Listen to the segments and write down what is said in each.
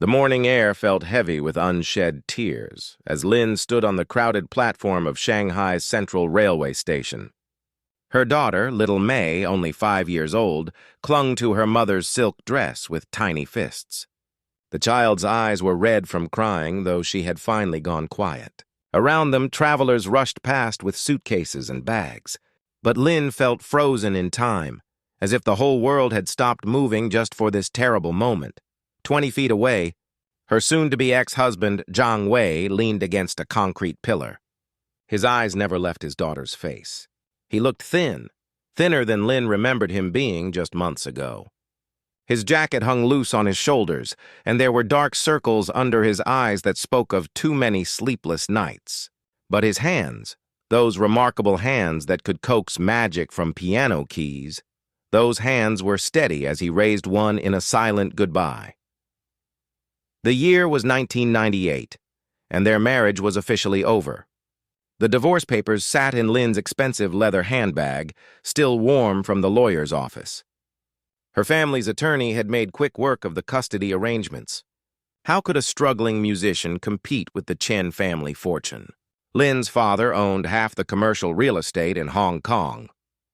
The morning air felt heavy with unshed tears as Lin stood on the crowded platform of Shanghai's Central Railway Station. Her daughter, little May, only 5 years old, clung to her mother's silk dress with tiny fists. The child's eyes were red from crying, though she had finally gone quiet. Around them, travelers rushed past with suitcases and bags. But Lin felt frozen in time, as if the whole world had stopped moving just for this terrible moment. 20 feet away, her soon-to-be ex-husband, Zhang Wei, leaned against a concrete pillar. His eyes never left his daughter's face. He looked thin, thinner than Lin remembered him being just months ago. His jacket hung loose on his shoulders, and there were dark circles under his eyes that spoke of too many sleepless nights. But his hands, those remarkable hands that could coax magic from piano keys, those hands were steady as he raised one in a silent goodbye. The year was 1998, and their marriage was officially over. The divorce papers sat in Lin's expensive leather handbag, still warm from the lawyer's office. Her family's attorney had made quick work of the custody arrangements. How could a struggling musician compete with the Chen family fortune? Lin's father owned half the commercial real estate in Hong Kong.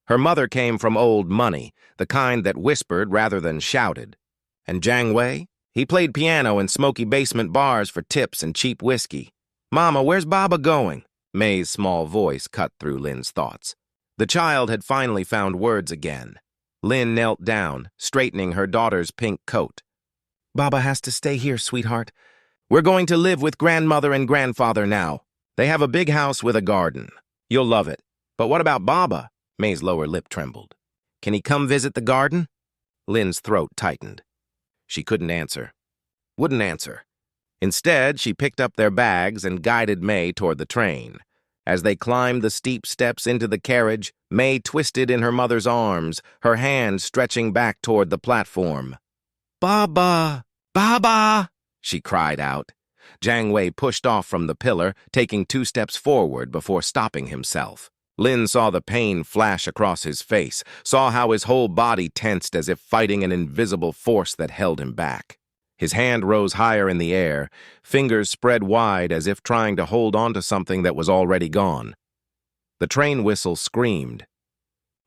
Her mother came from old money, the kind that whispered rather than shouted. And Zhang Wei? He played piano in smoky basement bars for tips and cheap whiskey. "Mama, where's Baba going?" May's small voice cut through Lin's thoughts. The child had finally found words again. Lin knelt down, straightening her daughter's pink coat. "Baba has to stay here, sweetheart. We're going to live with grandmother and grandfather now. They have a big house with a garden. You'll love it. But what about Baba?" May's lower lip trembled. "Can he come visit the garden?" Lin's throat tightened. She couldn't answer. Wouldn't answer. Instead, she picked up their bags and guided May toward the train. As they climbed the steep steps into the carriage, May twisted in her mother's arms, her hand stretching back toward the platform. "Baba! Baba!" she cried out. Zhang Wei pushed off from the pillar, taking 2 steps forward before stopping himself. Lin saw the pain flash across his face, saw how his whole body tensed as if fighting an invisible force that held him back. His hand rose higher in the air, fingers spread wide as if trying to hold on to something that was already gone. The train whistle screamed.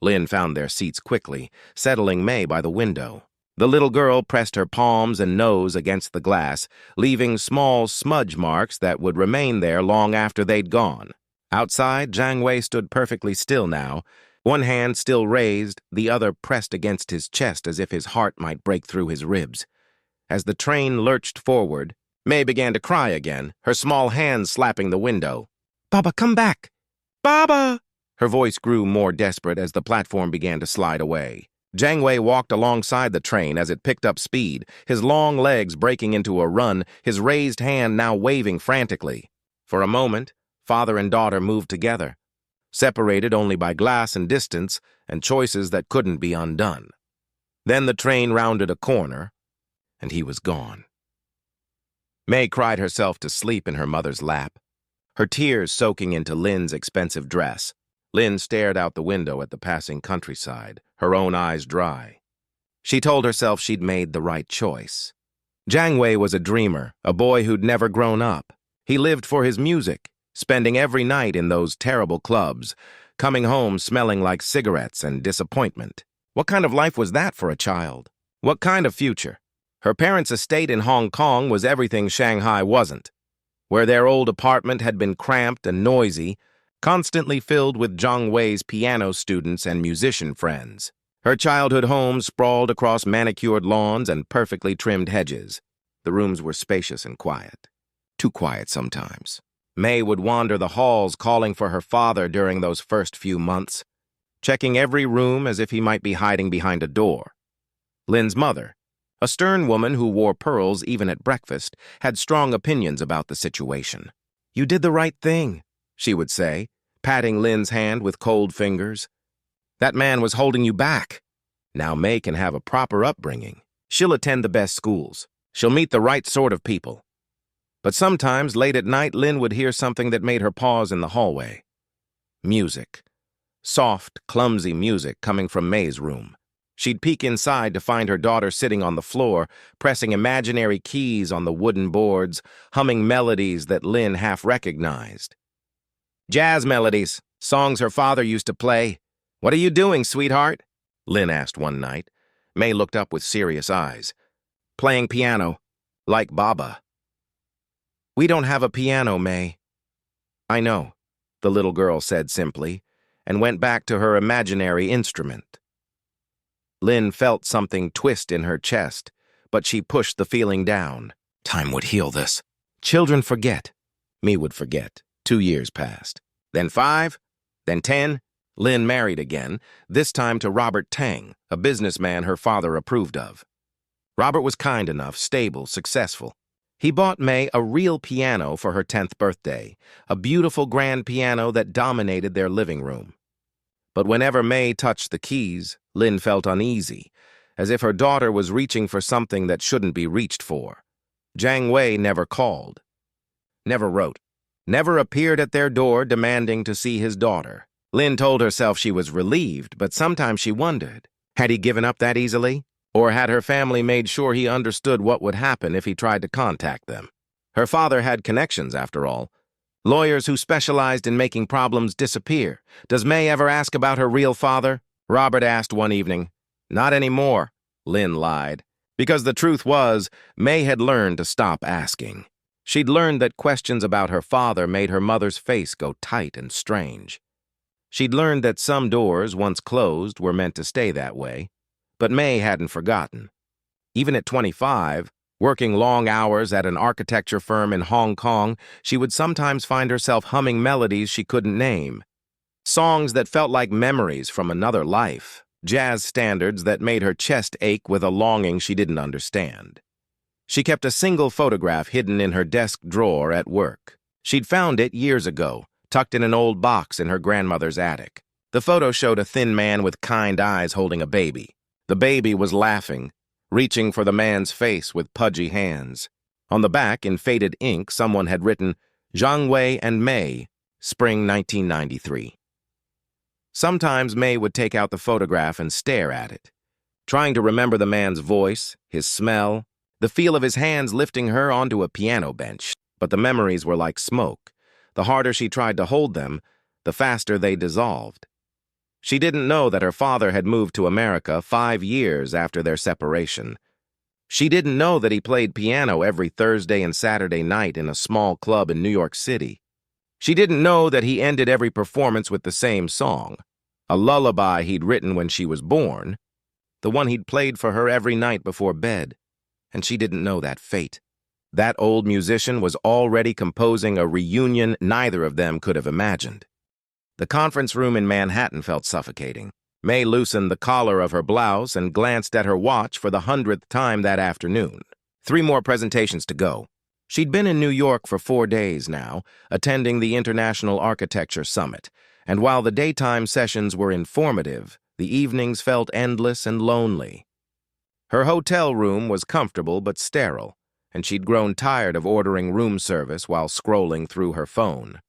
Lin found their seats quickly, settling May by the window. The little girl pressed her palms and nose against the glass, leaving small smudge marks that would remain there long after they'd gone. Outside, Zhang Wei stood perfectly still now, one hand still raised, the other pressed against his chest as if his heart might break through his ribs. As the train lurched forward, May began to cry again, her small hands slapping the window. "Baba, come back! Baba!" Her voice grew more desperate as the platform began to slide away. Zhang Wei walked alongside the train as it picked up speed, his long legs breaking into a run, his raised hand now waving frantically. For a moment, father and daughter moved together, separated only by glass and distance and choices that couldn't be undone. Then the train rounded a corner, and he was gone. May cried herself to sleep in her mother's lap, her tears soaking into Lin's expensive dress. Lin stared out the window at the passing countryside, her own eyes dry. She told herself she'd made the right choice. Zhang Wei was a dreamer, a boy who'd never grown up. He lived for his music, spending every night in those terrible clubs, coming home smelling like cigarettes and disappointment. What kind of life was that for a child? What kind of future? Her parents' estate in Hong Kong was everything Shanghai wasn't, where their old apartment had been cramped and noisy, constantly filled with Zhang Wei's piano students and musician friends. Her childhood home sprawled across manicured lawns and perfectly trimmed hedges. The rooms were spacious and quiet. Too quiet sometimes. May would wander the halls calling for her father during those first few months, checking every room as if he might be hiding behind a door. Lin's mother, a stern woman who wore pearls even at breakfast, had strong opinions about the situation. "You did the right thing," she would say, patting Lin's hand with cold fingers. "That man was holding you back. Now May can have a proper upbringing. She'll attend the best schools. She'll meet the right sort of people." But sometimes, late at night, Lin would hear something that made her pause in the hallway. Music. Soft, clumsy music coming from May's room. She'd peek inside to find her daughter sitting on the floor, pressing imaginary keys on the wooden boards, humming melodies that Lynn half recognized. Jazz melodies, songs her father used to play. "What are you doing, sweetheart?" Lynn asked one night. May looked up with serious eyes. "Playing piano, like Baba." "We don't have a piano, May." "I know," the little girl said simply, and went back to her imaginary instrument. Lynn felt something twist in her chest, but she pushed the feeling down. Time would heal this. Children forget. Me would forget. 2 years passed. Then 5, then 10. Lynn married again, this time to Robert Tang, a businessman her father approved of. Robert was kind enough, stable, successful. He bought May a real piano for her 10th birthday, a beautiful grand piano that dominated their living room. But whenever May touched the keys, Lynn felt uneasy, as if her daughter was reaching for something that shouldn't be reached for. Jiang Wei never called, never wrote, never appeared at their door demanding to see his daughter. Lynn told herself she was relieved, but sometimes she wondered, had he given up that easily? Or had her family made sure he understood what would happen if he tried to contact them? Her father had connections, after all. Lawyers who specialized in making problems disappear. Does May ever ask about her real father? Robert asked one evening. Not anymore, Lynn lied. Because the truth was, May had learned to stop asking. She'd learned that questions about her father made her mother's face go tight and strange. She'd learned that some doors, once closed, were meant to stay that way. But May hadn't forgotten. Even at 25, working long hours at an architecture firm in Hong Kong, she would sometimes find herself humming melodies she couldn't name. Songs that felt like memories from another life, jazz standards that made her chest ache with a longing she didn't understand. She kept a single photograph hidden in her desk drawer at work. She'd found it years ago, tucked in an old box in her grandmother's attic. The photo showed a thin man with kind eyes holding a baby. The baby was laughing, reaching for the man's face with pudgy hands. On the back, in faded ink, someone had written, Jiang Wei and May, Spring 1993. Sometimes May would take out the photograph and stare at it, trying to remember the man's voice, his smell, the feel of his hands lifting her onto a piano bench. But the memories were like smoke. The harder she tried to hold them, the faster they dissolved. She didn't know that her father had moved to America 5 years after their separation. She didn't know that he played piano every Thursday and Saturday night in a small club in New York City. She didn't know that he ended every performance with the same song, a lullaby he'd written when she was born, the one he'd played for her every night before bed. And she didn't know that fate. That old musician was already composing a reunion neither of them could have imagined. The conference room in Manhattan felt suffocating. May loosened the collar of her blouse and glanced at her watch for the 100th time that afternoon. 3 more presentations to go. She'd been in New York for 4 days now, attending the International Architecture Summit, and while the daytime sessions were informative, the evenings felt endless and lonely. Her hotel room was comfortable but sterile, and she'd grown tired of ordering room service while scrolling through her phone.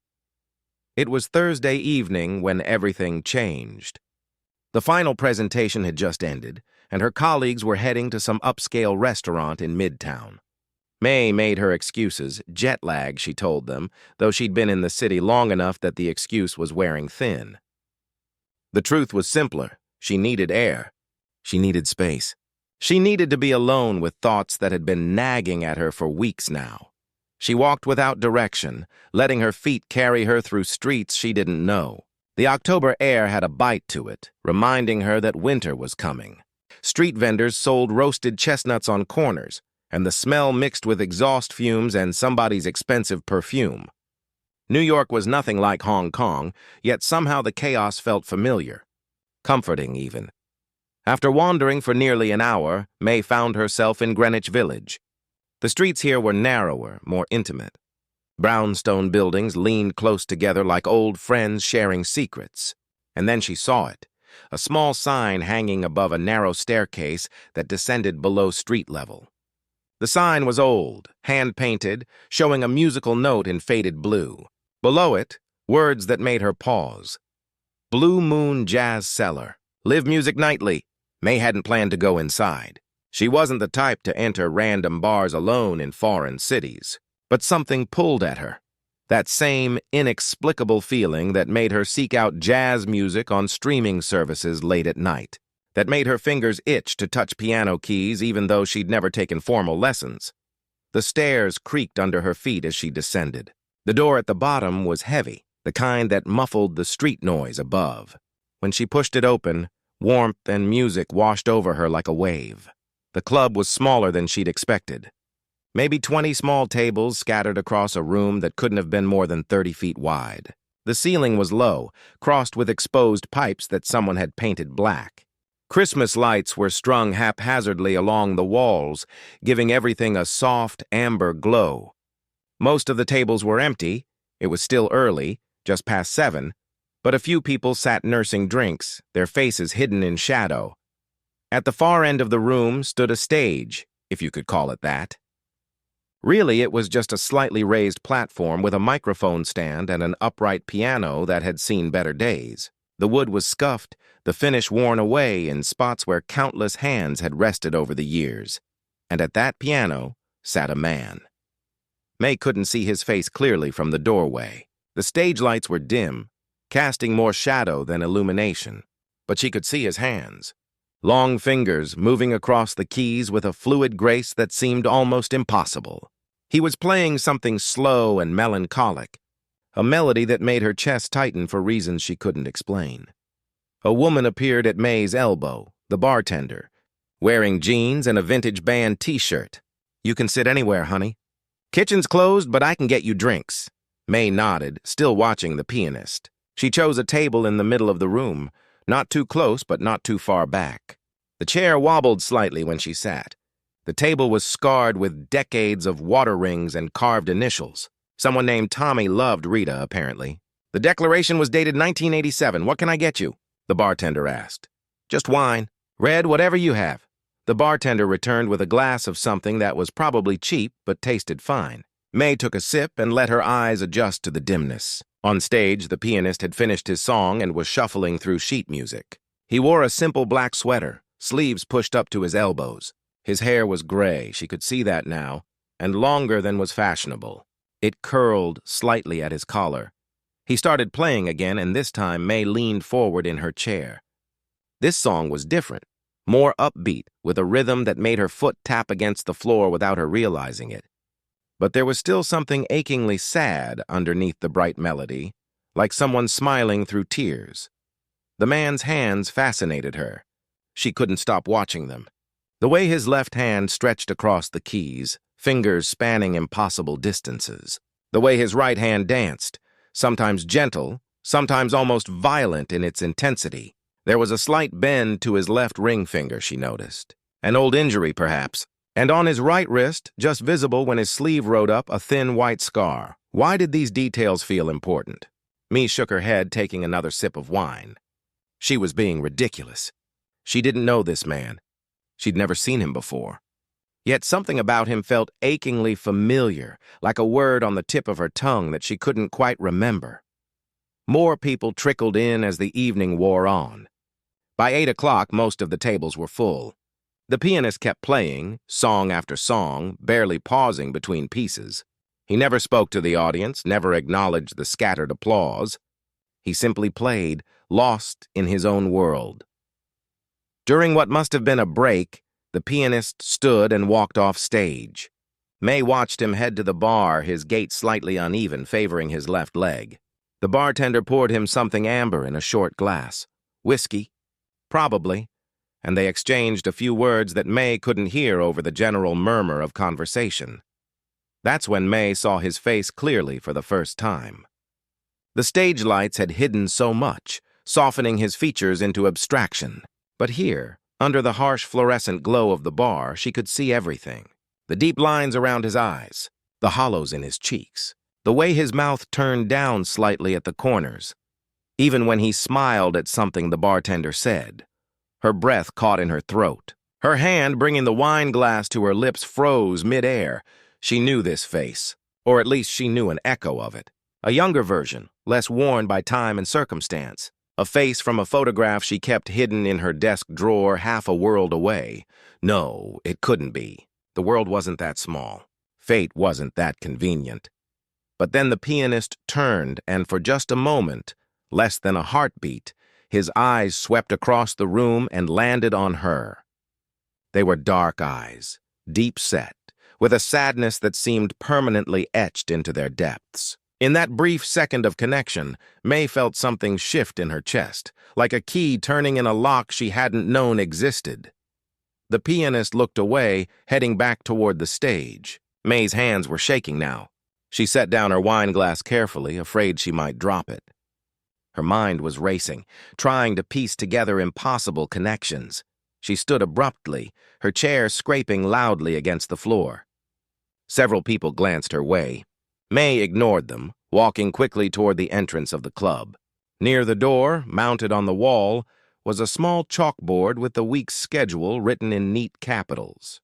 It was Thursday evening when everything changed. The final presentation had just ended, and her colleagues were heading to some upscale restaurant in Midtown. May made her excuses, jet lag, she told them, though she'd been in the city long enough that the excuse was wearing thin. The truth was simpler. She needed air. She needed space. She needed to be alone with thoughts that had been nagging at her for weeks now. She walked without direction, letting her feet carry her through streets she didn't know. The October air had a bite to it, reminding her that winter was coming. Street vendors sold roasted chestnuts on corners, and the smell mixed with exhaust fumes and somebody's expensive perfume. New York was nothing like Hong Kong, yet somehow the chaos felt familiar, comforting even. After wandering for nearly an hour, May found herself in Greenwich Village. The streets here were narrower, more intimate. Brownstone buildings leaned close together like old friends sharing secrets. And then she saw it, a small sign hanging above a narrow staircase that descended below street level. The sign was old, hand-painted, showing a musical note in faded blue. Below it, words that made her pause. Blue Moon Jazz Cellar. Live music nightly. May hadn't planned to go inside. She wasn't the type to enter random bars alone in foreign cities, but something pulled at her. That same inexplicable feeling that made her seek out jazz music on streaming services late at night, that made her fingers itch to touch piano keys even though she'd never taken formal lessons. The stairs creaked under her feet as she descended. The door at the bottom was heavy, the kind that muffled the street noise above. When she pushed it open, warmth and music washed over her like a wave. The club was smaller than she'd expected. Maybe 20 small tables scattered across a room that couldn't have been more than 30 feet wide. The ceiling was low, crossed with exposed pipes that someone had painted black. Christmas lights were strung haphazardly along the walls, giving everything a soft, amber glow. Most of the tables were empty. It was still early, just past 7, but a few people sat nursing drinks, their faces hidden in shadow. At the far end of the room stood a stage, if you could call it that. Really, it was just a slightly raised platform with a microphone stand and an upright piano that had seen better days. The wood was scuffed, the finish worn away in spots where countless hands had rested over the years. And at that piano sat a man. May couldn't see his face clearly from the doorway. The stage lights were dim, casting more shadow than illumination, but she could see his hands. Long fingers moving across the keys with a fluid grace that seemed almost impossible. He was playing something slow and melancholic, a melody that made her chest tighten for reasons she couldn't explain. A woman appeared at May's elbow, the bartender, wearing jeans and a vintage band t-shirt. "You can sit anywhere, honey. Kitchen's closed, but I can get you drinks." May nodded, still watching the pianist. She chose a table in the middle of the room, not too close but not too far back. The chair wobbled slightly when she sat. The table was scarred with decades of water rings and carved initials. Someone named Tommy loved Rita, apparently. "The declaration was dated 1987. What can I get you?" the bartender asked. "Just wine. Red, whatever you have." The bartender returned with a glass of something that was probably cheap but tasted fine. May took a sip and let her eyes adjust to the dimness. On stage, the pianist had finished his song and was shuffling through sheet music. He wore a simple black sweater, sleeves pushed up to his elbows. His hair was gray, she could see that now, and longer than was fashionable. It curled slightly at his collar. He started playing again, and this time May leaned forward in her chair. This song was different, more upbeat, with a rhythm that made her foot tap against the floor without her realizing it. But there was still something achingly sad underneath the bright melody, like someone smiling through tears. The man's hands fascinated her. She couldn't stop watching them. The way his left hand stretched across the keys, fingers spanning impossible distances. The way his right hand danced, sometimes gentle, sometimes almost violent in its intensity. There was a slight bend to his left ring finger, she noticed. An old injury, perhaps. And on his right wrist, just visible when his sleeve rode up, a thin white scar. Why did these details feel important? May shook her head, taking another sip of wine. She was being ridiculous. She didn't know this man. She'd never seen him before. Yet something about him felt achingly familiar, like a word on the tip of her tongue that she couldn't quite remember. More people trickled in as the evening wore on. By 8 o'clock, most of the tables were full. The pianist kept playing, song after song, barely pausing between pieces. He never spoke to the audience, never acknowledged the scattered applause. He simply played, lost in his own world. During what must have been a break, the pianist stood and walked off stage. May watched him head to the bar, his gait slightly uneven, favoring his left leg. The bartender poured him something amber in a short glass. Whiskey? Probably. And they exchanged a few words that May couldn't hear over the general murmur of conversation. That's when May saw his face clearly for the first time. The stage lights had hidden so much, softening his features into abstraction. But here, under the harsh fluorescent glow of the bar, she could see everything. The deep lines around his eyes, the hollows in his cheeks, the way his mouth turned down slightly at the corners. Even when he smiled at something the bartender said, her breath caught in her throat. Her hand, bringing the wine glass to her lips, froze mid-air. She knew this face, or at least she knew an echo of it. A younger version, less worn by time and circumstance. A face from a photograph she kept hidden in her desk drawer half a world away. No, it couldn't be. The world wasn't that small. Fate wasn't that convenient. But then the pianist turned, and for just a moment, less than a heartbeat, his eyes swept across the room and landed on her. They were dark eyes, deep-set, with a sadness that seemed permanently etched into their depths. In that brief second of connection, May felt something shift in her chest, like a key turning in a lock she hadn't known existed. The pianist looked away, heading back toward the stage. May's hands were shaking now. She set down her wine glass carefully, afraid she might drop it. Her mind was racing, trying to piece together impossible connections. She stood abruptly, her chair scraping loudly against the floor. Several people glanced her way. May ignored them, walking quickly toward the entrance of the club. Near the door, mounted on the wall, was a small chalkboard with the week's schedule written in neat capitals.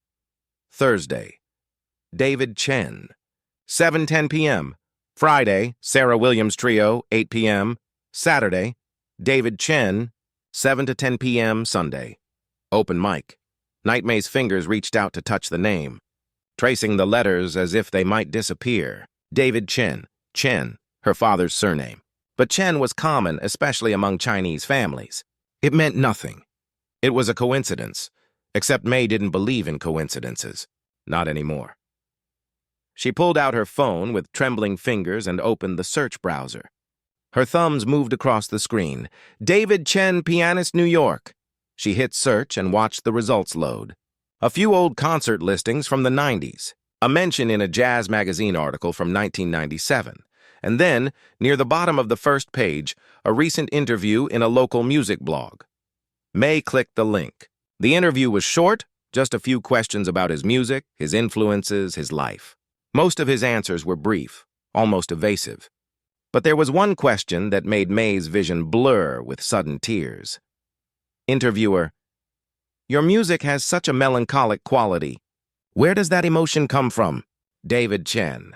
Thursday, David Chen, 7:10 p.m. Friday, Sarah Williams Trio, 8 p.m. Saturday, David Chen, 7 to 10 p.m. Sunday. Open mic. Night May's fingers reached out to touch the name, tracing the letters as if they might disappear. David Chen, her father's surname. But Chen was common, especially among Chinese families. It meant nothing. It was a coincidence, except May didn't believe in coincidences. Not anymore. She pulled out her phone with trembling fingers and opened the search browser. Her thumbs moved across the screen. David Chen, Pianist, New York. She hit search and watched the results load. A few old concert listings from the 90s. A mention in a jazz magazine article from 1997. And then, near the bottom of the first page, a recent interview in a local music blog. May clicked the link. The interview was short, just a few questions about his music, his influences, his life. Most of his answers were brief, almost evasive. But there was one question that made May's vision blur with sudden tears. Interviewer: Your music has such a melancholic quality. Where does that emotion come from? David Chen: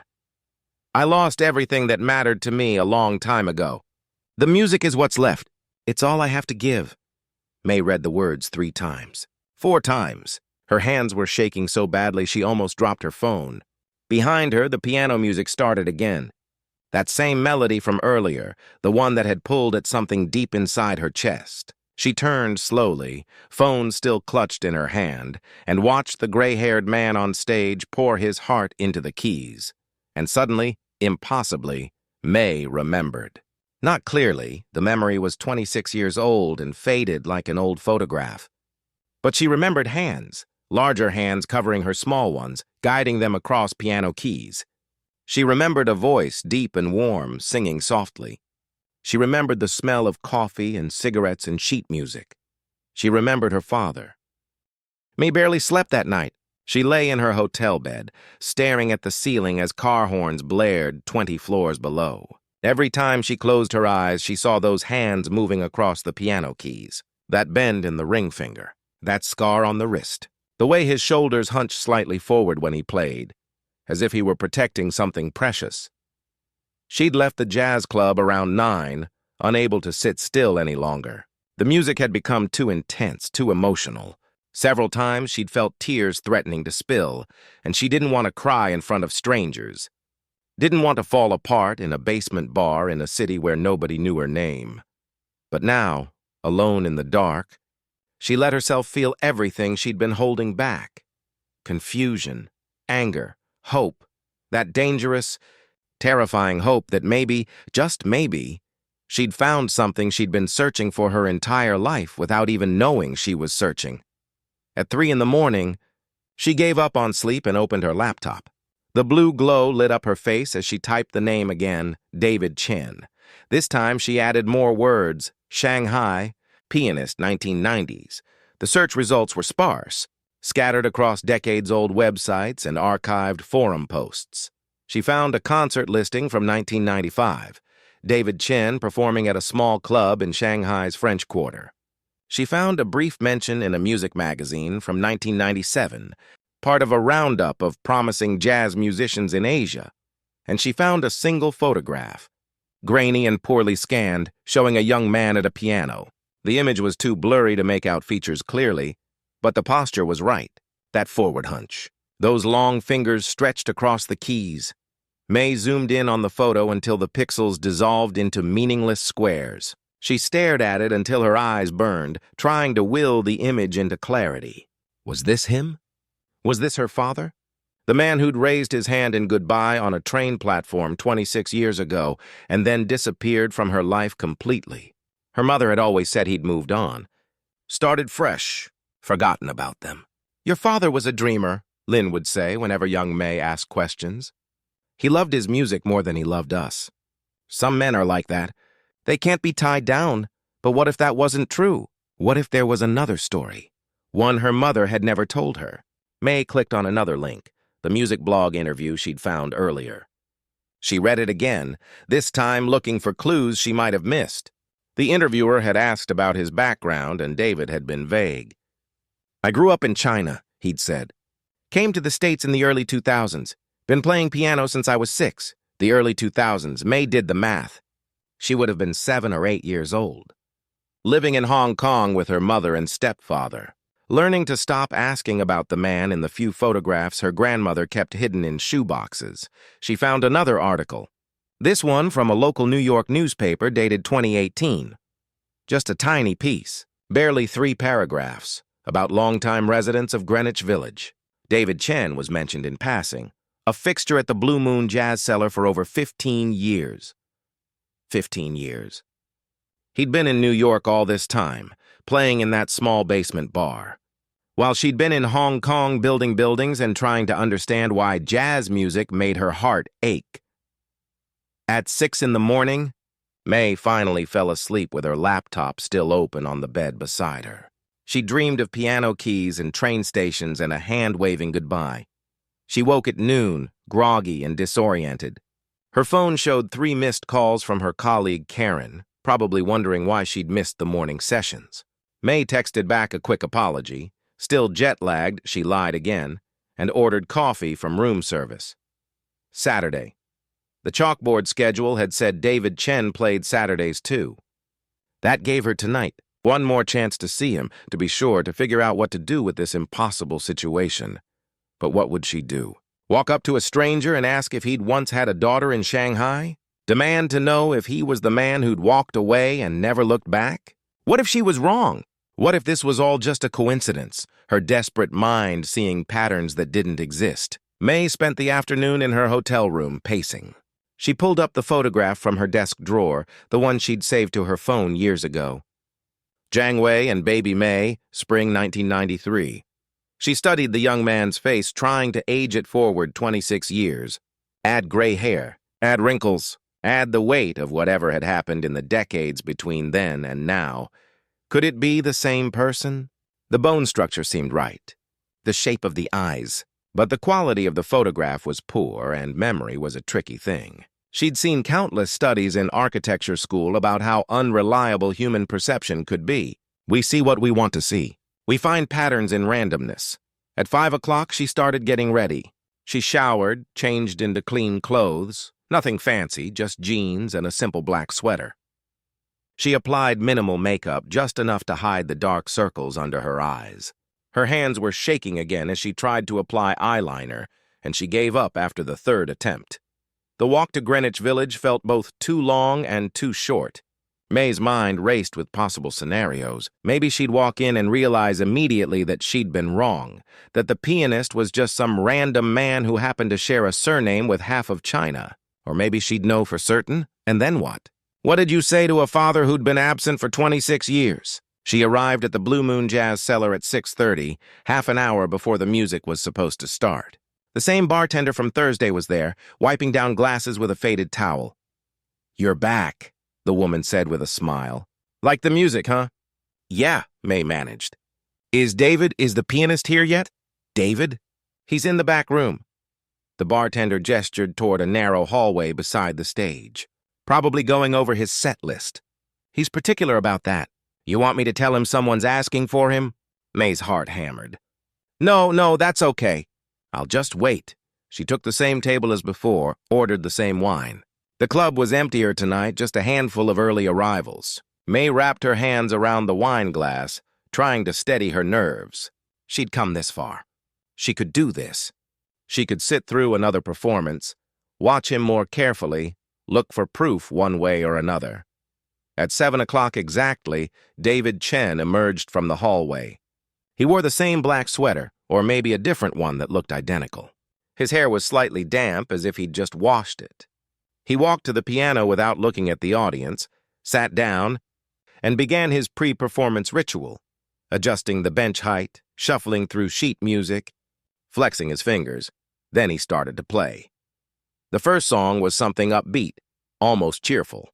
I lost everything that mattered to me a long time ago. The music is what's left. It's all I have to give. May read the words 3 times. 4 times. Her hands were shaking so badly she almost dropped her phone. Behind her, the piano music started again. That same melody from earlier, the one that had pulled at something deep inside her chest. She turned slowly, phone still clutched in her hand, and watched the gray-haired man on stage pour his heart into the keys. And suddenly, impossibly, May remembered. Not clearly, the memory was 26 years old and faded like an old photograph. But she remembered hands, larger hands covering her small ones, guiding them across piano keys. She remembered a voice, deep and warm, singing softly. She remembered the smell of coffee and cigarettes and sheet music. She remembered her father. May barely slept that night. She lay in her hotel bed, staring at the ceiling as car horns blared 20 floors below. Every time she closed her eyes, she saw those hands moving across the piano keys, that bend in the ring finger, that scar on the wrist, the way his shoulders hunched slightly forward when he played, as if he were protecting something precious. She'd left the jazz club around 9, unable to sit still any longer. The music had become too intense, too emotional. Several times she'd felt tears threatening to spill, and she didn't want to cry in front of strangers. Didn't want to fall apart in a basement bar in a city where nobody knew her name. But now, alone in the dark, she let herself feel everything she'd been holding back. Confusion, anger, hope, that dangerous, terrifying hope that maybe, just maybe, she'd found something she'd been searching for her entire life without even knowing she was searching. At 3 in the morning, she gave up on sleep and opened her laptop. The blue glow lit up her face as she typed the name again, David Chen. This time she added more words, Shanghai, pianist, 1990s. The search results were sparse, scattered across decades-old websites and archived forum posts. She found a concert listing from 1995, David Chen performing at a small club in Shanghai's French Quarter. She found a brief mention in a music magazine from 1997, part of a roundup of promising jazz musicians in Asia, and she found a single photograph, grainy and poorly scanned, showing a young man at a piano. The image was too blurry to make out features clearly, but the posture was right, that forward hunch. Those long fingers stretched across the keys. May zoomed in on the photo until the pixels dissolved into meaningless squares. She stared at it until her eyes burned, trying to will the image into clarity. Was this him? Was this her father? The man who'd raised his hand in goodbye on a train platform 26 years ago and then disappeared from her life completely. Her mother had always said he'd moved on. Started fresh, forgotten about them. "Your father was a dreamer," Lynn would say whenever young May asked questions. "He loved his music more than he loved us. Some men are like that. They can't be tied down. But what if that wasn't true? What if there was another story? One her mother had never told her." May clicked on another link, the music blog interview she'd found earlier. She read it again, this time looking for clues she might have missed. The interviewer had asked about his background, and David had been vague. "I grew up in China," he'd said. "Came to the States in the early 2000s. Been playing piano since I was 6. The early 2000s. May did the math. She would have been 7 or 8 years old. Living in Hong Kong with her mother and stepfather. Learning to stop asking about the man in the few photographs her grandmother kept hidden in shoeboxes. She found another article. This one from a local New York newspaper dated 2018. Just a tiny piece, barely 3 paragraphs, about longtime residents of Greenwich Village. David Chen was mentioned in passing, a fixture at the Blue Moon Jazz Cellar for over 15 years. 15 years. He'd been in New York all this time, playing in that small basement bar. While she'd been in Hong Kong building buildings and trying to understand why jazz music made her heart ache. At 6 in the morning, May finally fell asleep with her laptop still open on the bed beside her. She dreamed of piano keys and train stations and a hand-waving goodbye. She woke at noon, groggy and disoriented. Her phone showed 3 missed calls from her colleague Karen, probably wondering why she'd missed the morning sessions. May texted back a quick apology. Still jet-lagged, she lied again, and ordered coffee from room service. Saturday. The chalkboard schedule had said David Chen played Saturdays too. That gave her tonight one more chance to see him, to be sure, to figure out what to do with this impossible situation. But what would she do? Walk up to a stranger and ask if he'd once had a daughter in Shanghai? Demand to know if he was the man who'd walked away and never looked back? What if she was wrong? What if this was all just a coincidence, her desperate mind seeing patterns that didn't exist? May spent the afternoon in her hotel room, pacing. She pulled up the photograph from her desk drawer, the one she'd saved to her phone years ago. Jiang Wei and baby May, spring 1993. She studied the young man's face, trying to age it forward 26 years. Add gray hair, add wrinkles, add the weight of whatever had happened in the decades between then and now. Could it be the same person? The bone structure seemed right, the shape of the eyes, but the quality of the photograph was poor and memory was a tricky thing. She'd seen countless studies in architecture school about how unreliable human perception could be. We see what we want to see. We find patterns in randomness. At 5 o'clock, she started getting ready. She showered, changed into clean clothes, nothing fancy, just jeans and a simple black sweater. She applied minimal makeup, just enough to hide the dark circles under her eyes. Her hands were shaking again as she tried to apply eyeliner, and she gave up after the 3rd attempt. The walk to Greenwich Village felt both too long and too short. May's mind raced with possible scenarios. Maybe she'd walk in and realize immediately that she'd been wrong, that the pianist was just some random man who happened to share a surname with half of China. Or maybe she'd know for certain, and then what? What did you say to a father who'd been absent for 26 years? She arrived at the Blue Moon Jazz Cellar at 6:30, half an hour before the music was supposed to start. The same bartender from Thursday was there, wiping down glasses with a faded towel. "You're back," the woman said with a smile. "Like the music, huh?" "Yeah," May managed. Is the pianist here yet?" "David? He's in the back room." The bartender gestured toward a narrow hallway beside the stage. "Probably going over his set list. He's particular about that. You want me to tell him someone's asking for him?" May's heart hammered. No, that's okay. I'll just wait." She took the same table as before, ordered the same wine. The club was emptier tonight, just a handful of early arrivals. May wrapped her hands around the wine glass, trying to steady her nerves. She'd come this far. She could do this. She could sit through another performance, watch him more carefully, look for proof one way or another. At 7 o'clock exactly, David Chen emerged from the hallway. He wore the same black sweater, or maybe a different one that looked identical. His hair was slightly damp, as if he'd just washed it. He walked to the piano without looking at the audience, sat down, and began his pre-performance ritual, adjusting the bench height, shuffling through sheet music, flexing his fingers. Then he started to play. The first song was something upbeat, almost cheerful.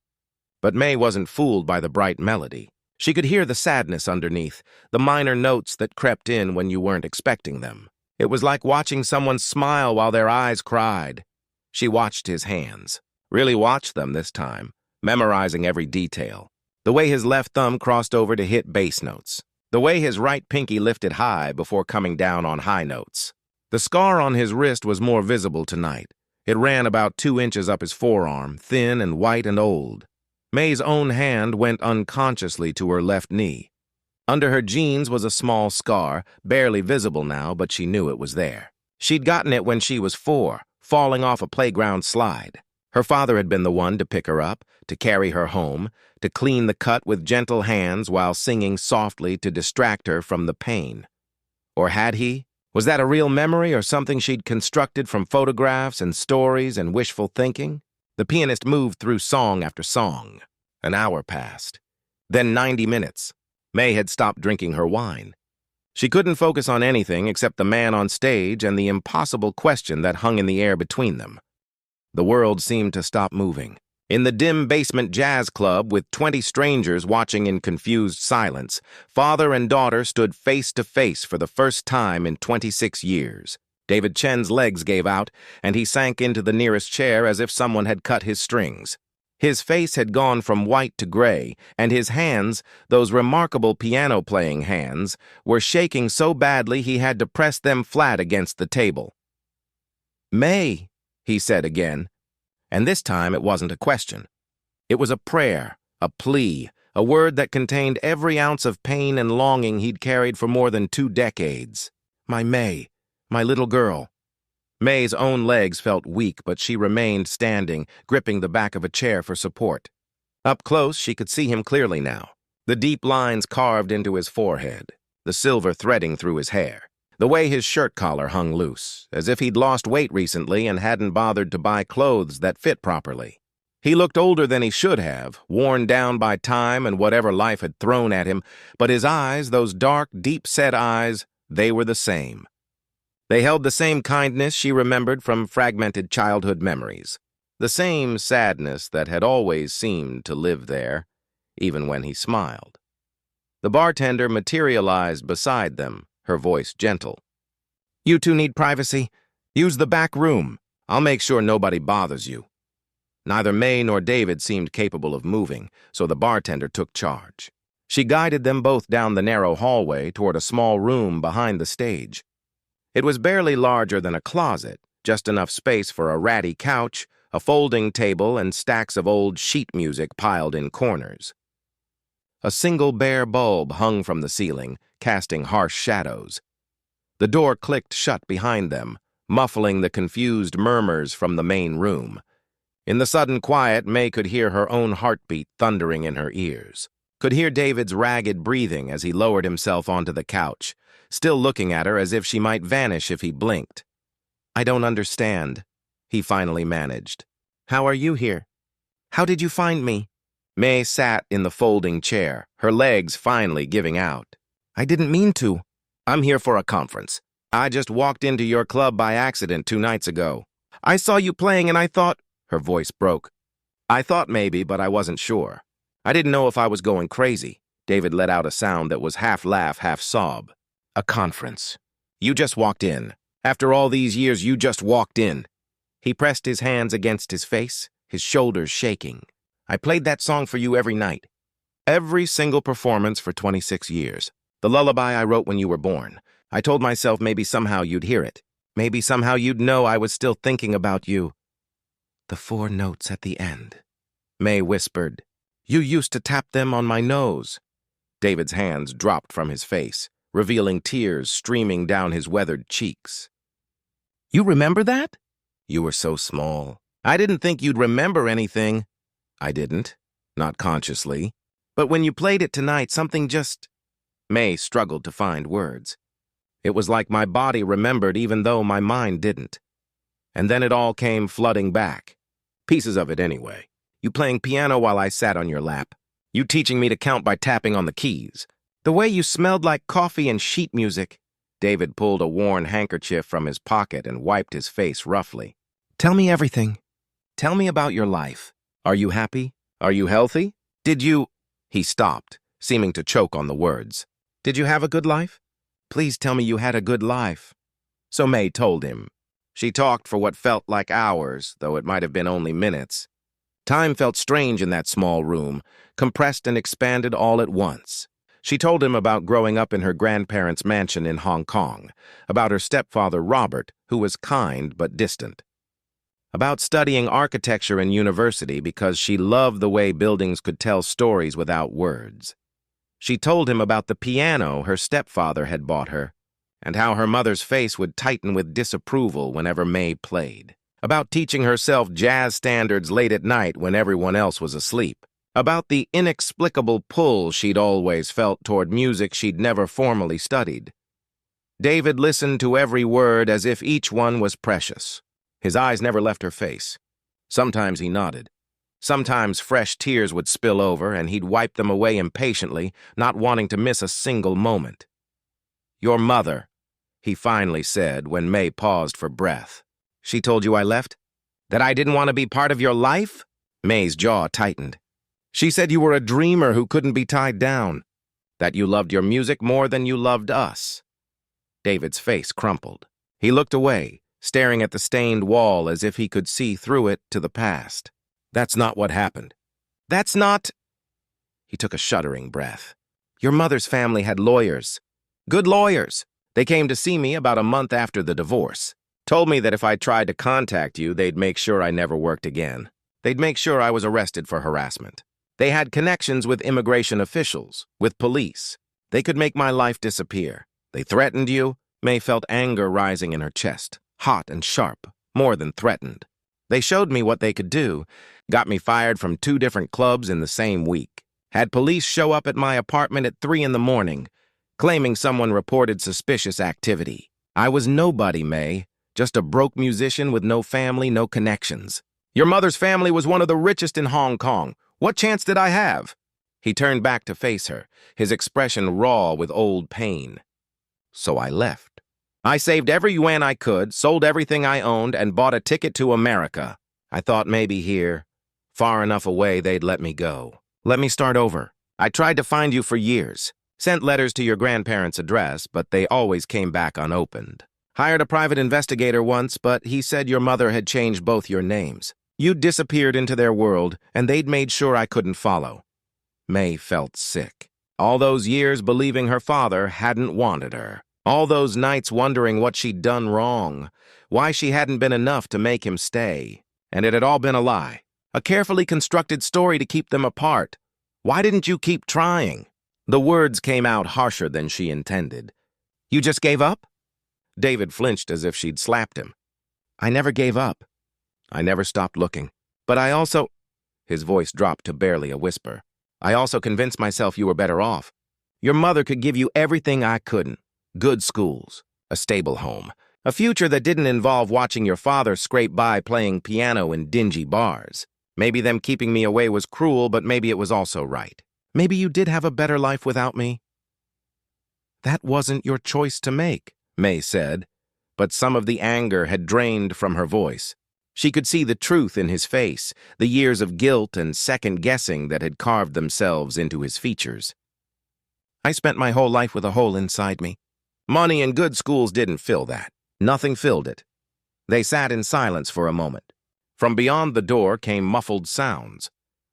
But May wasn't fooled by the bright melody. She could hear the sadness underneath, the minor notes that crept in when you weren't expecting them. It was like watching someone smile while their eyes cried. She watched his hands, really watched them this time, memorizing every detail. The way his left thumb crossed over to hit bass notes. The way his right pinky lifted high before coming down on high notes. The scar on his wrist was more visible tonight. It ran about 2 inches up his forearm, thin and white and old. May's own hand went unconsciously to her left knee. Under her jeans was a small scar, barely visible now, but she knew it was there. She'd gotten it when she was 4, falling off a playground slide. Her father had been the one to pick her up, to carry her home, to clean the cut with gentle hands while singing softly to distract her from the pain. Or had he? Was that a real memory or something she'd constructed from photographs and stories and wishful thinking? The pianist moved through song after song. An hour passed. Then 90 minutes. May had stopped drinking her wine. She couldn't focus on anything except the man on stage and the impossible question that hung in the air between them. The world seemed to stop moving. In the dim basement jazz club, with 20 strangers watching in confused silence, father and daughter stood face to face for the first time in 26 years. David Chen's legs gave out, and he sank into the nearest chair as if someone had cut his strings. His face had gone from white to gray, and his hands, those remarkable piano-playing hands, were shaking so badly he had to press them flat against the table. "May," he said again, and this time it wasn't a question. It was a prayer, a plea, a word that contained every ounce of pain and longing he'd carried for more than 2 decades. "My May. My little girl." May's own legs felt weak, but she remained standing, gripping the back of a chair for support. Up close, she could see him clearly now. The deep lines carved into his forehead, the silver threading through his hair, the way his shirt collar hung loose, as if he'd lost weight recently and hadn't bothered to buy clothes that fit properly. He looked older than he should have, worn down by time and whatever life had thrown at him, but his eyes, those dark, deep-set eyes, they were the same. They held the same kindness she remembered from fragmented childhood memories, the same sadness that had always seemed to live there, even when he smiled. The bartender materialized beside them, her voice gentle. "You two need privacy? Use the back room. I'll make sure nobody bothers you." Neither May nor David seemed capable of moving, so the bartender took charge. She guided them both down the narrow hallway toward a small room behind the stage. It was barely larger than a closet, just enough space for a ratty couch, a folding table, and stacks of old sheet music piled in corners. A single bare bulb hung from the ceiling, casting harsh shadows. The door clicked shut behind them, muffling the confused murmurs from the main room. In the sudden quiet, May could hear her own heartbeat thundering in her ears. Could hear David's ragged breathing as he lowered himself onto the couch, still looking at her as if she might vanish if he blinked. "I don't understand," he finally managed. "How are you here? How did you find me?" May sat in the folding chair, her legs finally giving out. "I didn't mean to. I'm here for a conference. I just walked into your club by accident 2 nights ago. I saw you playing and I thought—" Her voice broke. "I thought maybe, but I wasn't sure. I didn't know if I was going crazy." David let out a sound that was half laugh, half sob. "A conference. You just walked in. After all these years, you just walked in." He pressed his hands against his face, his shoulders shaking. "I played that song for you every night. Every single performance for 26 years. The lullaby I wrote when you were born. I told myself maybe somehow you'd hear it. Maybe somehow you'd know I was still thinking about you." The 4 notes at the end. May whispered, "You used to tap them on my nose." David's hands dropped from his face, revealing tears streaming down his weathered cheeks. "You remember that?" "You were so small. I didn't think you'd remember anything." "I didn't, not consciously. But when you played it tonight, something just—" May struggled to find words. It was like my body remembered even though my mind didn't. And then it all came flooding back. Pieces of it anyway. You playing piano while I sat on your lap. You teaching me to count by tapping on the keys. The way you smelled like coffee and sheet music. David pulled a worn handkerchief from his pocket and wiped his face roughly. "Tell me everything. Tell me about your life. Are you happy? Are you healthy? Did you—" He stopped, seeming to choke on the words. "Did you have a good life? Please tell me you had a good life." So May told him. She talked for what felt like hours, though it might have been only minutes. Time felt strange in that small room, compressed and expanded all at once. She told him about growing up in her grandparents' mansion in Hong Kong, about her stepfather Robert, who was kind but distant, about studying architecture in university because she loved the way buildings could tell stories without words. She told him about the piano her stepfather had bought her, and how her mother's face would tighten with disapproval whenever May played, about teaching herself jazz standards late at night when everyone else was asleep, about the inexplicable pull she'd always felt toward music she'd never formally studied. David listened to every word as if each one was precious. His eyes never left her face. Sometimes he nodded. Sometimes fresh tears would spill over, and he'd wipe them away impatiently, not wanting to miss a single moment. "Your mother," he finally said when May paused for breath. "She told you I left? That I didn't want to be part of your life?" May's jaw tightened. "She said you were a dreamer who couldn't be tied down. That you loved your music more than you loved us." David's face crumpled. He looked away, staring at the stained wall as if he could see through it to the past. "That's not what happened. That's not—" He took a shuddering breath. "Your mother's family had lawyers. Good lawyers. They came to see me about a month after the divorce. Told me that if I tried to contact you, they'd make sure I never worked again. They'd make sure I was arrested for harassment. They had connections with immigration officials, with police. They could make my life disappear. They threatened you." May felt anger rising in her chest, hot and sharp, more than threatened. "They showed me what they could do. Got me fired from 2 different clubs in the same week. Had police show up at my apartment at 3 in the morning, claiming someone reported suspicious activity. I was nobody, May, just a broke musician with no family, no connections. Your mother's family was one of the richest in Hong Kong. What chance did I have?" He turned back to face her, his expression raw with old pain. "So I left. I saved every yuan I could, sold everything I owned, and bought a ticket to America. I thought maybe here, far enough away, they'd let me go. Let me start over. I tried to find you for years. Sent letters to your grandparents' address, but they always came back unopened. Hired a private investigator once, but he said your mother had changed both your names. You'd disappeared into their world, and they'd made sure I couldn't follow." May felt sick. All those years believing her father hadn't wanted her. All those nights wondering what she'd done wrong, why she hadn't been enough to make him stay. And it had all been a lie. A carefully constructed story to keep them apart. Why didn't you keep trying? The words came out harsher than she intended. "You just gave up?" David flinched as if she'd slapped him. "I never gave up. I never stopped looking. But I also—" His voice dropped to barely a whisper. "I also convinced myself you were better off. Your mother could give you everything I couldn't. Good schools, a stable home, a future that didn't involve watching your father scrape by playing piano in dingy bars. Maybe them keeping me away was cruel, but maybe it was also right. Maybe you did have a better life without me." "That wasn't your choice to make," May said, but some of the anger had drained from her voice. She could see the truth in his face, the years of guilt and second-guessing that had carved themselves into his features. "I spent my whole life with a hole inside me. Money and good schools didn't fill that. Nothing filled it." They sat in silence for a moment. From beyond the door came muffled sounds.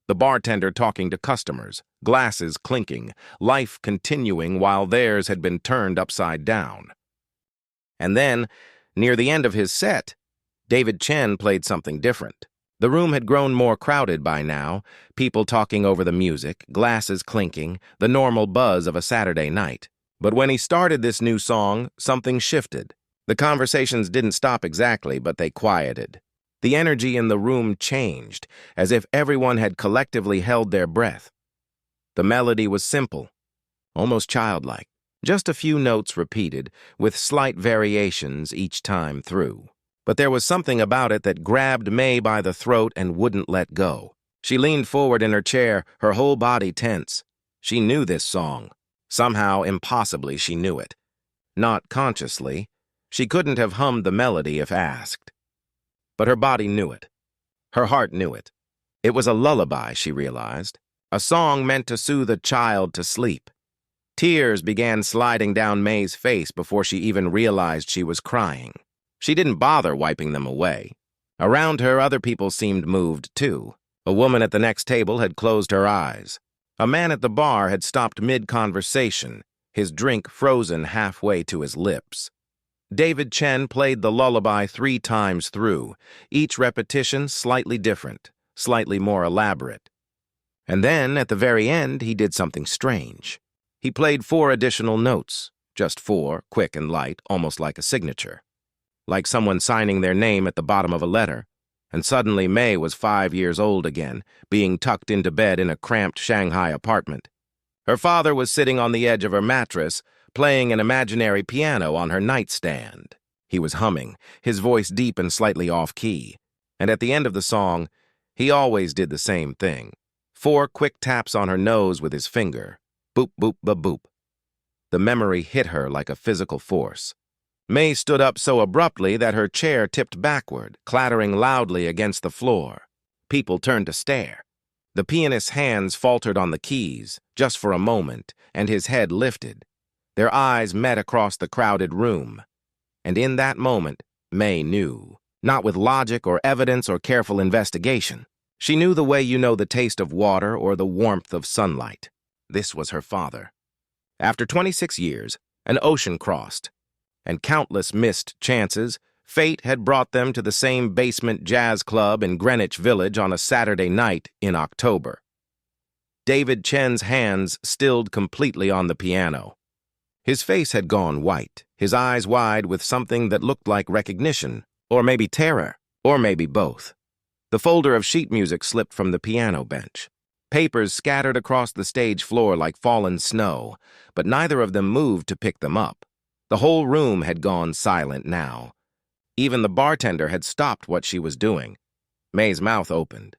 The bartender talking to customers, glasses clinking, life continuing while theirs had been turned upside down. And then, near the end of his set, David Chen played something different. The room had grown more crowded by now, people talking over the music, glasses clinking, the normal buzz of a Saturday night. But when he started this new song, something shifted. The conversations didn't stop exactly, but they quieted. The energy in the room changed, as if everyone had collectively held their breath. The melody was simple, almost childlike. Just a few notes repeated, with slight variations each time through. But there was something about it that grabbed May by the throat and wouldn't let go. She leaned forward in her chair, her whole body tense. She knew this song. Somehow, impossibly, she knew it. Not consciously. She couldn't have hummed the melody if asked. But her body knew it. Her heart knew it. It was a lullaby, she realized. A song meant to soothe a child to sleep. Tears began sliding down May's face before she even realized she was crying. She didn't bother wiping them away. Around her, other people seemed moved, too. A woman at the next table had closed her eyes. A man at the bar had stopped mid-conversation, his drink frozen halfway to his lips. David Chen played the lullaby 3 times through, each repetition slightly different, slightly more elaborate. And then, at the very end, he did something strange. He played 4 additional notes, just 4, quick and light, almost like a signature. Like someone signing their name at the bottom of a letter. And suddenly May was 5 years old again, being tucked into bed in a cramped Shanghai apartment. Her father was sitting on the edge of her mattress, playing an imaginary piano on her nightstand. He was humming, his voice deep and slightly off-key. And at the end of the song, he always did the same thing. 4 quick taps on her nose with his finger. Boop, boop, ba, boop. The memory hit her like a physical force. May stood up so abruptly that her chair tipped backward, clattering loudly against the floor. People turned to stare. The pianist's hands faltered on the keys, just for a moment, and his head lifted. Their eyes met across the crowded room. And in that moment, May knew. Not with logic or evidence or careful investigation. She knew the way you know the taste of water or the warmth of sunlight. This was her father. After 26 years, an ocean crossed. And countless missed chances, fate had brought them to the same basement jazz club in Greenwich Village on a Saturday night in October. David Chen's hands stilled completely on the piano. His face had gone white, his eyes wide with something that looked like recognition, or maybe terror, or maybe both. The folder of sheet music slipped from the piano bench. Papers scattered across the stage floor like fallen snow, but neither of them moved to pick them up. The whole room had gone silent now. Even the bartender had stopped what she was doing. May's mouth opened.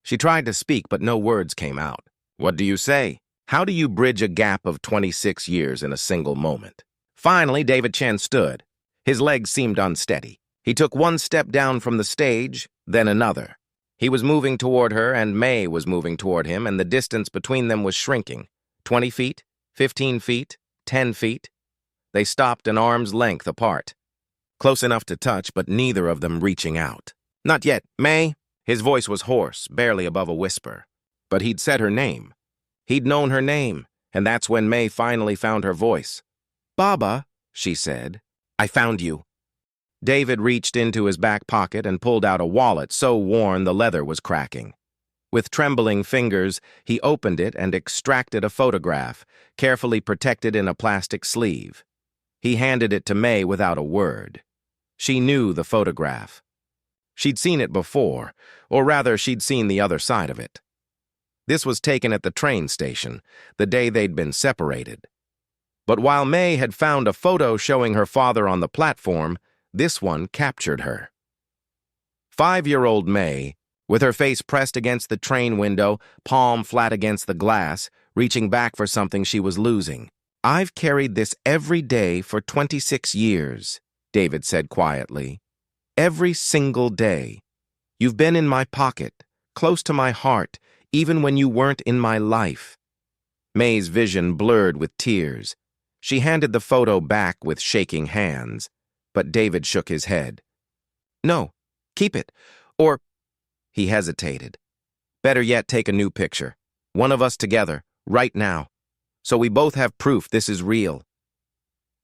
She tried to speak, but no words came out. What do you say? How do you bridge a gap of 26 years in a single moment? Finally, David Chen stood. His legs seemed unsteady. He took 1 step down from the stage, then another. He was moving toward her, and May was moving toward him, and the distance between them was shrinking. 20 feet, 15 feet, 10 feet. They stopped an arm's length apart. Close enough to touch, but neither of them reaching out. Not yet, May. His voice was hoarse, barely above a whisper. But he'd said her name. He'd known her name, and that's when May finally found her voice. Baba, she said, I found you. David reached into his back pocket and pulled out a wallet so worn the leather was cracking. With trembling fingers, he opened it and extracted a photograph, carefully protected in a plastic sleeve. He handed it to May without a word. She knew the photograph. She'd seen it before, or rather she'd seen the other side of it. This was taken at the train station, the day they'd been separated. But while May had found a photo showing her father on the platform, this one captured her. 5-year-old May, with her face pressed against the train window, palm flat against the glass, reaching back for something she was losing. I've carried this every day for 26 years, David said quietly. Every single day. You've been in my pocket, close to my heart, even when you weren't in my life. May's vision blurred with tears. She handed the photo back with shaking hands, but David shook his head. No, keep it, or... He hesitated. Better yet, take a new picture. One of us together, right now. So we both have proof this is real.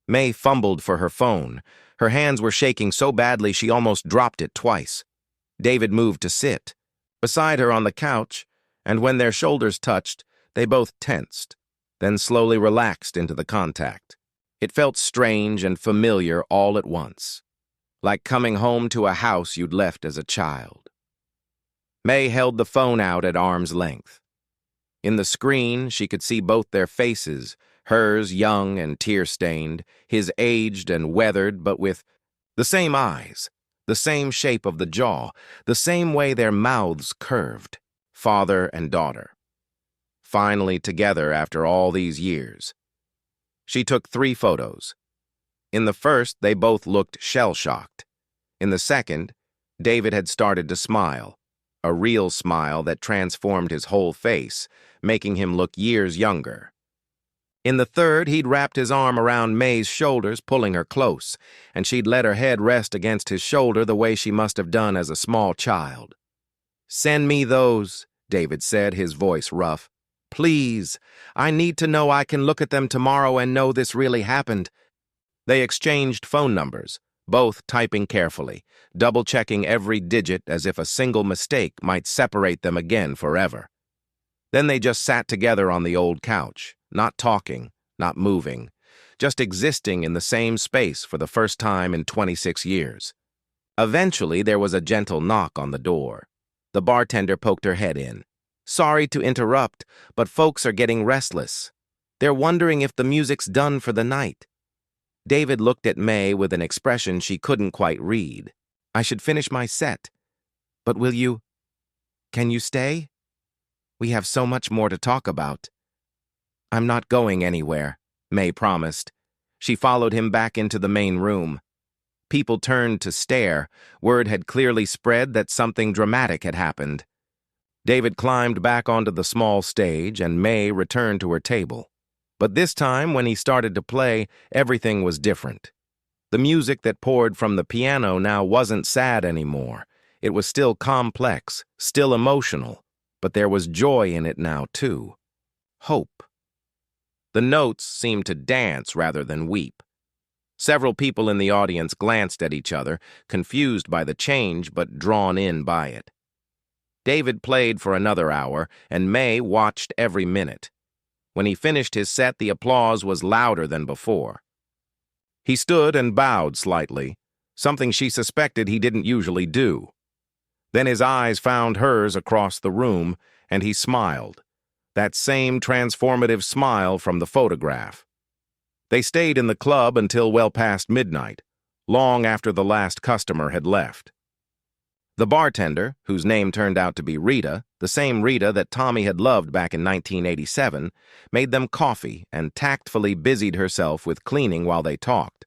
May fumbled for her phone. Her hands were shaking so badly she almost dropped it twice. David moved to sit beside her on the couch, and when their shoulders touched, they both tensed, then slowly relaxed into the contact. It felt strange and familiar all at once, like coming home to a house you'd left as a child. May held the phone out at arm's length. In the screen, she could see both their faces, hers young and tear-stained, his aged and weathered, but with the same eyes, the same shape of the jaw, the same way their mouths curved, father and daughter. Finally together after all these years. She took 3 photos. In the first, they both looked shell-shocked. In the second, David had started to smile, a real smile that transformed his whole face, making him look years younger. In the third, he'd wrapped his arm around May's shoulders, pulling her close, and she'd let her head rest against his shoulder the way she must have done as a small child. "Send me those," David said, his voice rough. "Please, I need to know I can look at them tomorrow and know this really happened." They exchanged phone numbers, both typing carefully, double-checking every digit as if a single mistake might separate them again forever. Then they just sat together on the old couch, not talking, not moving, just existing in the same space for the first time in 26 years. Eventually, there was a gentle knock on the door. The bartender poked her head in. "Sorry to interrupt, but folks are getting restless. They're wondering if the music's done for the night." David looked at May with an expression she couldn't quite read. "I should finish my set. But can you stay? We have so much more to talk about." "I'm not going anywhere," May promised. She followed him back into the main room. People turned to stare. Word had clearly spread that something dramatic had happened. David climbed back onto the small stage, and May returned to her table. But this time, when he started to play, everything was different. The music that poured from the piano now wasn't sad anymore. It was still complex, still emotional, but there was joy in it now, too. Hope. The notes seemed to dance rather than weep. Several people in the audience glanced at each other, confused by the change but drawn in by it. David played for another hour, and May watched every minute. When he finished his set, the applause was louder than before. He stood and bowed slightly, something she suspected he didn't usually do. Then his eyes found hers across the room, and he smiled. That same transformative smile from the photograph. They stayed in the club until well past midnight, long after the last customer had left. The bartender, whose name turned out to be Rita, the same Rita that Tommy had loved back in 1987, made them coffee and tactfully busied herself with cleaning while they talked.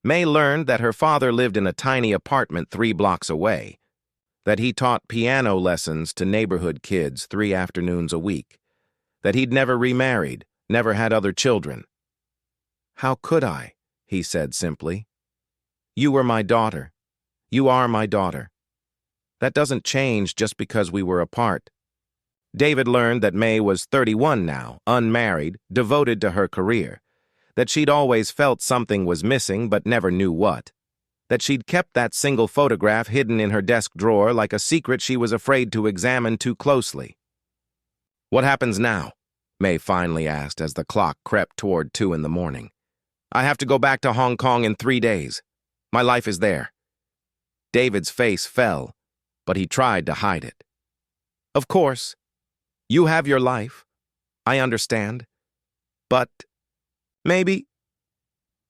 May learned that her father lived in a tiny apartment 3 blocks away, that he taught piano lessons to neighborhood kids 3 afternoons a week, that he'd never remarried, never had other children. "How could I?" he said simply. "You were my daughter. You are my daughter. That doesn't change just because we were apart." David learned that May was 31 now, unmarried, devoted to her career, that she'd always felt something was missing but never knew what, that she'd kept that single photograph hidden in her desk drawer like a secret she was afraid to examine too closely. "What happens now?" May finally asked as the clock crept toward 2 in the morning. "I have to go back to Hong Kong in 3 days. My life is there." David's face fell, but he tried to hide it. "Of course. You have your life. I understand. But maybe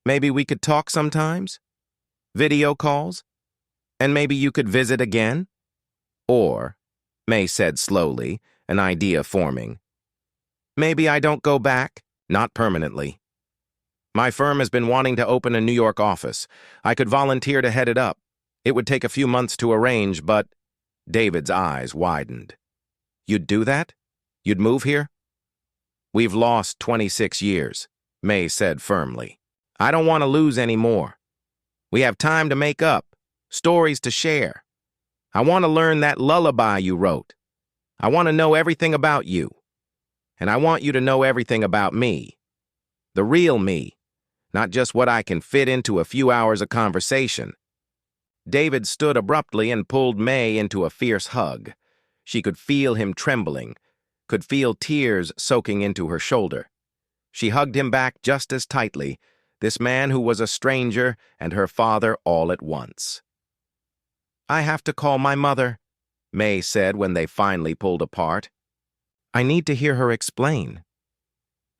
we could talk sometimes? Video calls? And maybe you could visit again?" "Or," May said slowly, an idea forming, "maybe I don't go back, not permanently. My firm has been wanting to open a New York office. I could volunteer to head it up. It would take a few months to arrange, but—" David's eyes widened. "You'd do that? You'd move here?" "We've lost 26 years, May said firmly. "I don't want to lose any more. We have time to make up, stories to share. I want to learn that lullaby you wrote. I want to know everything about you. And I want you to know everything about me. The real me, not just what I can fit into a few hours of conversation." David stood abruptly and pulled May into a fierce hug. She could feel him trembling, could feel tears soaking into her shoulder. She hugged him back just as tightly, this man who was a stranger and her father all at once. "I have to call my mother," May said when they finally pulled apart. "I need to hear her explain.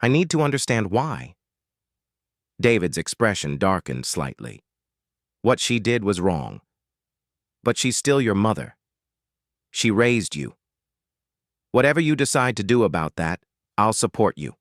I need to understand why." David's expression darkened slightly. "What she did was wrong. But she's still your mother. She raised you. Whatever you decide to do about that, I'll support you."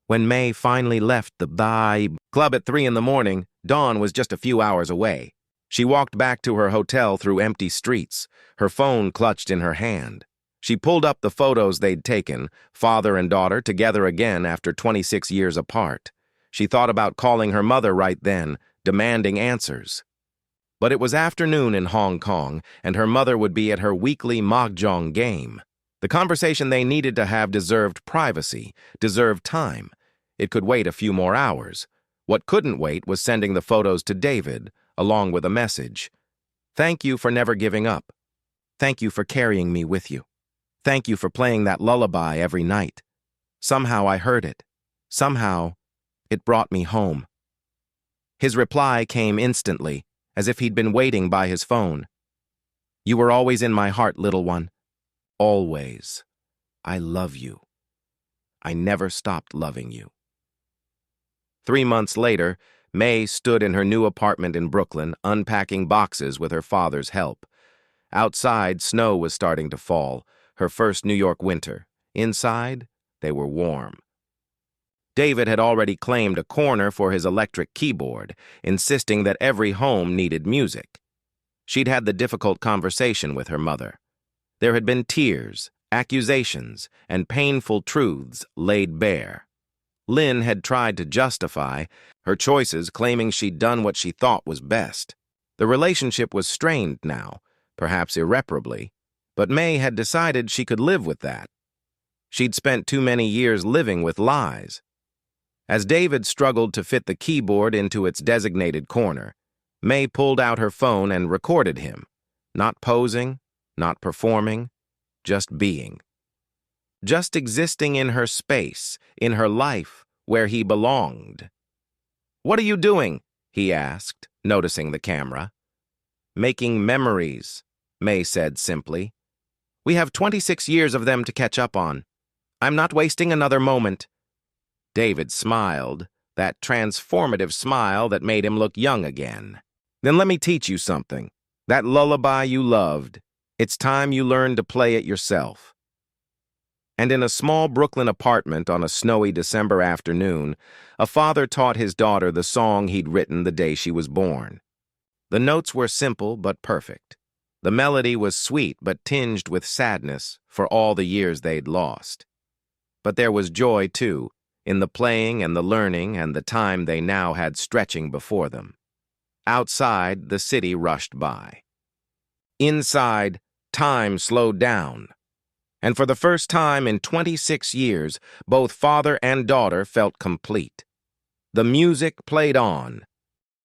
When May finally left the Vibe Club at 3 in the morning, dawn was just a few hours away. She walked back to her hotel through empty streets, her phone clutched in her hand. She pulled up the photos they'd taken, father and daughter together again after 26 years apart. She thought about calling her mother right then, demanding answers. But it was afternoon in Hong Kong, and her mother would be at her weekly mahjong game. The conversation they needed to have deserved privacy, deserved time. It could wait a few more hours. What couldn't wait was sending the photos to David, along with a message. "Thank you for never giving up. Thank you for carrying me with you. Thank you for playing that lullaby every night. Somehow I heard it. Somehow it brought me home." His reply came instantly, as if he'd been waiting by his phone. "You were always in my heart, little one. Always. I love you. I never stopped loving you." 3 months later, May stood in her new apartment in Brooklyn, unpacking boxes with her father's help. Outside, snow was starting to fall, her first New York winter. Inside, they were warm. David had already claimed a corner for his electric keyboard, insisting that every home needed music. She'd had the difficult conversation with her mother. There had been tears, accusations, and painful truths laid bare. Lynn had tried to justify her choices, claiming she'd done what she thought was best. The relationship was strained now, perhaps irreparably, but May had decided she could live with that. She'd spent too many years living with lies. As David struggled to fit the keyboard into its designated corner, May pulled out her phone and recorded him, not posing, not performing, just being. Just existing in her space, in her life, where he belonged. "What are you doing?" he asked, noticing the camera. "Making memories," May said simply. "We have 26 years of them to catch up on. I'm not wasting another moment." David smiled, that transformative smile that made him look young again. "Then let me teach you something. That lullaby you loved, it's time you learned to play it yourself." And in a small Brooklyn apartment on a snowy December afternoon, a father taught his daughter the song he'd written the day she was born. The notes were simple but perfect. The melody was sweet but tinged with sadness for all the years they'd lost. But there was joy, too, in the playing and the learning and the time they now had stretching before them. Outside, the city rushed by. Inside, time slowed down. And for the first time in 26 years, both father and daughter felt complete. The music played on,